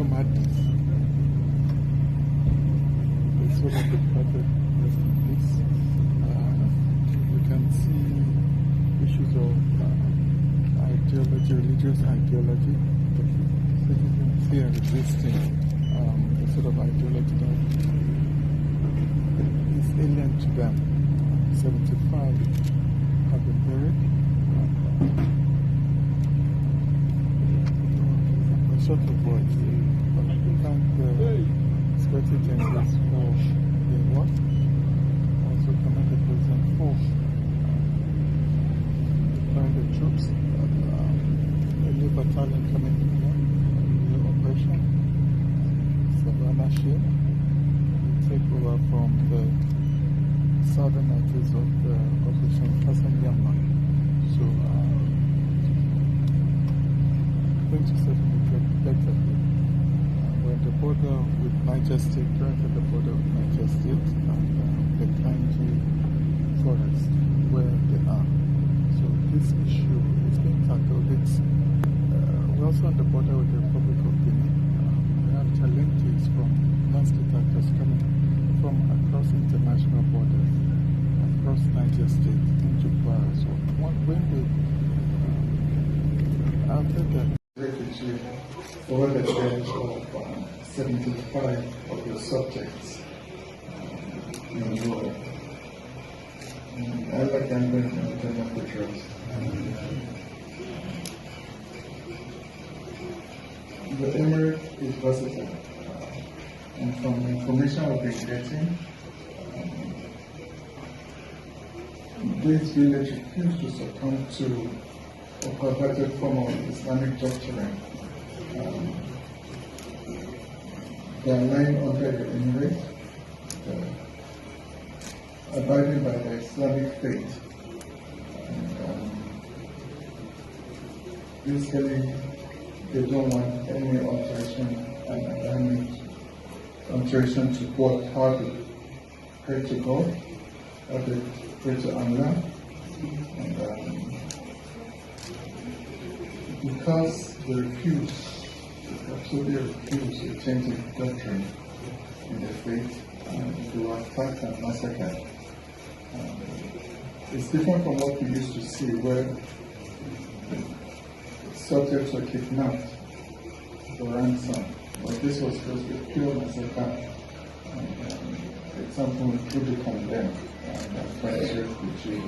pure madness. It's sort of departed rest in peace. We can see issues of ideology, religious ideology. Citizens here resisting the sort of ideology that is alien to them. 75 have been buried. I'm short of words, but we thank the security agencies for their work. Also commend the President for deploying the troops. A new battalion coming in here, a new operation. Savannah Share will take over from the southern edges of the operation Hassan Yamma. So going to certainly get better. We're at the border with Niger State, right at the border with Niger State, and the Kanji forest where they are. So this issue is being tackled. We're also on the border with the Republic of Benin. We have challenges from non-state actors coming from across international borders, across Niger State into Kwara. So when we after that over the death of 75 of your subjects in the world. I like gambling and Nigerianpolitics. The emirate is versatile, and from the information we've been getting, this village refused to succumb to a perverted form of Islamic doctrine. They are lying under the emirate, abiding by the Islamic faith. And, basically, they don't want any alteration to what, how they pray to God, how they pray to Allah. And because they absolutely refuse to change the doctrine in their faith, they were attacked and massacred. It's different from what we used to see, where subjects were kidnapped for ransom. But this was just a pure massacre. It's something we truly condemn, and I'm quite sure with you.